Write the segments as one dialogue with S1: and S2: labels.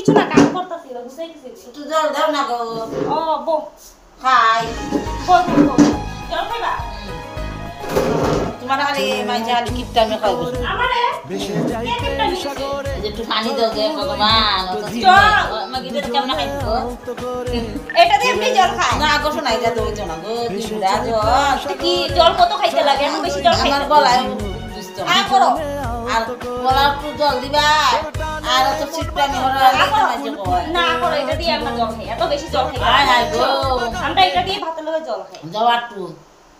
S1: কিছু না কাম করতেছি না বুঝাই দিছি
S2: একটু জল দাও না গো
S1: ও বো
S2: খাই
S1: বো বো জল খাইবা
S2: তোমার খালি মাইজা খালি কিপটামি খাই গো
S1: আমারে
S3: বেশে যাইতে সাগরে
S2: একটু পানি দাও যে ভগবান মাগিটা কেমন খাইবো
S3: তো করে
S1: এটা দিয়ে এমনি জল খায়
S2: না গো শোনা এটা তো হইতো না গো দিদা জল
S1: কি জল কত খাইতে লাগে এত বেশি জল খাইতে
S2: আমার গলায় বুঝতো না
S1: করো
S2: আর গলা একটু জল দিবা আর তো চিপটামি হলো মাইজা কয়
S1: না করো এটা দিয়ে আমরা জল খাই এত বেশি জল খাই
S2: আয় হায় গো
S1: আমরা এটা দিয়ে ভাতের লগে জল খাই
S2: যাও একটু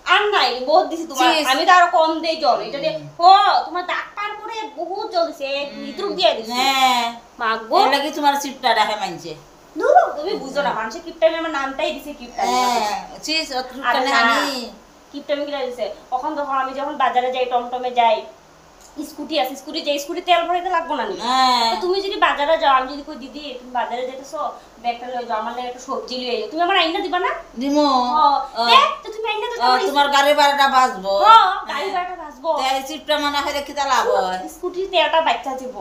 S1: আর নাই বহুত দিছি তোমার আমি তো আরো কম দেই জল এটা দিয়ে ও তোমার ডাক্তার করে বহুত জল দিছে লিটার দিয়ে দিছে
S2: হ্যাঁ
S1: মাগো
S2: এর লাগি তোমার চিপটা রাখে মানছে
S1: ধরো তুমি বুঝো না মানুষে কিপটামি আমার নামটাই দিছে কিপটামি
S2: হ্যাঁ চিজ
S1: আরে
S2: অতখানে
S1: না
S2: আনি
S1: কিপটামি কিনা দিছে তখন আমি যখন বাজারে যাই টমটমে যাই স্কুটি আছে স্কুটি যাই স্কুটি তেল ভরাইতে লাগবো না
S2: হ্যাঁ
S1: তো তুমি যদি বাজারে যাও আমি যদি কই দিদি তুমি বাজারে যাইতেছো ব্যাগটা লয়ে যাও আমার লাগে একটা সবজি লয়ে যাও তুমি আমার আইনা দিবা না
S2: দিমু
S1: তো তুমি আইনা তো
S2: তোমার গাড়ি ভাড়াটা বাঁচবো
S1: গাড়ি ভাড়াটা বাঁচবো
S2: তাই চিপটা মানা হইলে কি তা লাভ হয়
S1: স্কুটি তেলটা বাচ্চা দিব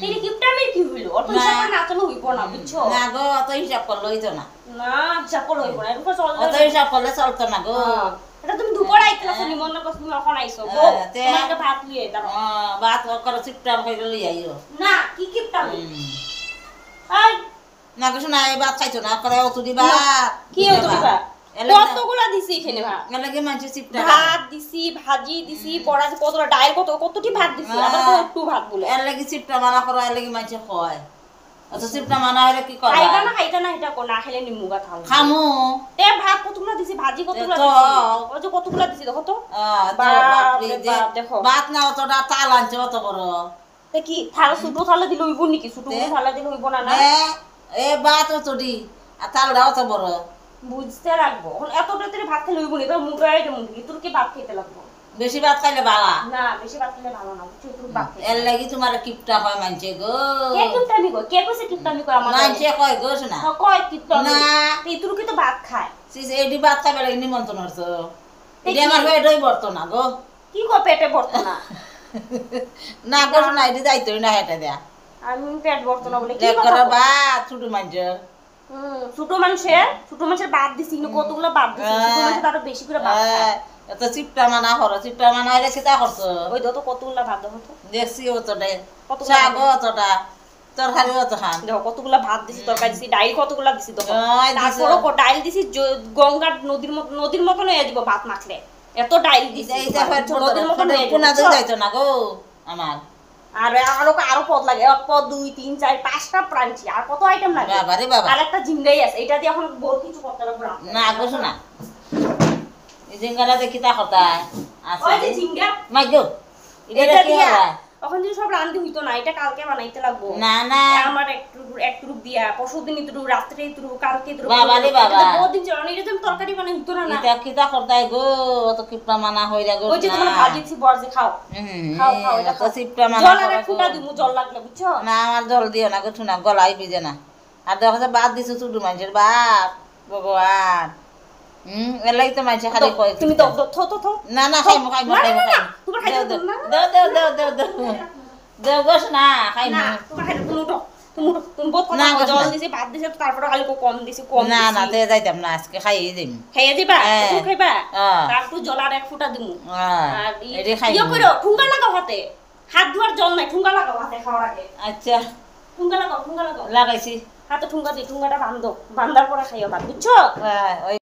S1: তেরি কিপটামি কি হইলো অত হিসাব নাচানো হইব না বুঝছো
S2: না গো অত হিসাব করলে হইতো না
S1: না চাপল হইব না এরকম চল
S2: অত হিসাব করলে চলতো না গো
S1: এটা তুমি দুপুর আইতলা নিমন্ত্রণ করছ তুমি এখন আইছো গো তোমাকে ভাত লিয়ে দাও
S2: বাত করো চিপটা খাইলে লই আইও
S1: না কি কিপটামি আই
S2: না কিছু নাই ভাত খাইতো না করে অত দিবা
S1: কি হতো দিবা কতগুলা দিছি এখানে ভাত
S2: এলাকে মানছে চিপটা
S1: ভাত দিছি ভাজি দিছি বড়া কতটা ডাল কতটি ভাত দিছি আবার একটু ভাত বলে
S2: এর লাগি চিপটা মানা করো এর লাগি মানছে কয় অত চিপটা মানা হইলে কি করবা
S1: খাইতা না এটা না খেলে নিমুগা খাও
S2: খামু
S1: তে ভাত কতগুলা দিছি ভাজি কতগুলা
S2: তো
S1: দিছি ওই যে কতগুলা দিছি দেখো তো দেখো
S2: ভাত না অতটা তাল আনছে অত বড়
S1: তে কি থালা ছোট থালা দিলে হইব নাকি ছোট থালা দিলে হইব না না
S2: এ ভাত অত দি আর তালটা অত বড়
S1: বুঝতে লাগবো এখন এতটা তোর ভাত খেলে হইব না তোর মুখে আইতে মুখে তোর কি ভাত খেতে লাগবো
S2: বেশি ভাত খাইলে বালা
S1: না বেশি ভাত খেলে ভালো না বুঝছো তোর ভাত খেতে
S2: এর লাগি তোমার কিপটা হয় মানছে গো
S1: কে কিপটামি কই কে কইছে কিপটামি কই আমার
S2: মানছে কয় গো শোনা
S1: কয় কিপটামি
S2: না
S1: তোর কি তো ভাত খায়
S2: সিস এডি ভাত খাইবে লাগি নিমন্ত্রণ হচ্ছে এডি আমার পেটই ভরতো না গো
S1: কি কো পেটে ভরতো না
S2: না গো শোনা এডি যাইতোই না হেটা দেয়া
S1: আমি পেট ভরতো না বলে কি
S2: দেখ
S1: কথা
S2: করে ভাত ছোট মানছে
S1: ছোট মানুষের বাদ দিছি কিন্তু কতগুলো বাদ দিছি ছোট মানুষের আরো বেশি করে বাদ খায়
S2: এত চিপটা মানা করো চিপটা মানা হইলে কিতা করছো
S1: ওই তো কতগুলো ভাত দেখো তো
S2: দেখছি অতটা
S1: কতগুলা
S2: শাক অতটা তরকারি অত খান
S1: দেখো কতগুলো ভাত দিছি তরকারি দিছি ডাইল কতগুলো দিছি দেখো
S2: ওই দিছো।
S1: তারপরও ডাইল দিছি গঙ্গার নদীর মতন হয়ে যাব ভাত মাখলে এত ডাইল দিছি
S2: এইটা
S1: নদীর মতন হয়ে
S2: কোনা
S1: যাবে
S2: যাইতো না গো আমার
S1: আর আরো পদ লাগে এক পদ 2 3 4 5টা প্রাঞ্চি আর কত আইটেম লাগে
S2: বাবা রে বাবা
S1: আর একটা ঝিঙ্গাই আছে এটা দিয়ে এখন বহুত কিছু করতে লাগবে
S2: না গো শোনা এই জিঙ্গাটা দেখি তা কথা আছে
S1: ওই যে ঝিঙ্গা
S2: মাই গো
S1: এটা
S2: কি
S1: দিয়া
S2: হয়
S1: এখন যদি সব রান্দি হইতো না এটা কালকে বানাইতে লাগবো
S2: না না
S1: আমার একটু দিয়া পরশুদিন একটু রাত্রে একটু কালকে একটু
S2: বাবা রে বাবা।
S1: বহুত দিন চলে এটা তুমি তরকারি বানাই হইতো না না
S2: এটা কিতা করতাই গো অত কিপটা মানা হইরা গো
S1: ওই যে তোমার ভাজি দিছি বড় খাও খাও এটা
S2: তো চিপটা মানা
S1: জল আর
S2: করো
S1: এক ফুটা দিমু জল লাগলে বুঝছো
S2: না আমার জল দিও না গো শোনা গলাই ভিজে না আর দেখো যে বাদ দিছো ছোট মানুষের বাপ ভগবান এর লাগি তো মানুষে খালি কয়
S1: তুমি তো থো
S2: না না খাইমু খাইমু খাইমু
S1: তোমার খাইতে
S2: দেও
S1: না
S2: দেও গো শোনা খাইমু
S1: না তোমার খাইতে তুমি বহুত
S2: না,
S1: কথা জল
S2: না।
S1: দিছি ভাত দিছি তারপরে খালি কম দিছি কম
S2: না না
S1: দিছি।
S2: তে যাইতাম না আজকে খাইয়ে দিম
S1: খাইয়ে দিবা
S2: হ্যাঁ।
S1: তুমি খাইবা
S2: হ্যাঁ।
S1: তারপর জল আর এক ফুটা দিমু আর
S2: এটি খাইমু
S1: ইয়ে করো ঠুঙ্গা লাগাও হাতে হাত ধোয়ার জল নাই ঠুঙ্গা লাগাও হাতে খাওয়ার আগে
S2: আচ্ছা
S1: ঠুঙ্গা লাগাও
S2: লাগাইছি
S1: হাতে ঠুঙ্গা দি ঠুঙ্গাটা বান্ধার পরে খাইও ভাত বুঝছো
S2: ওই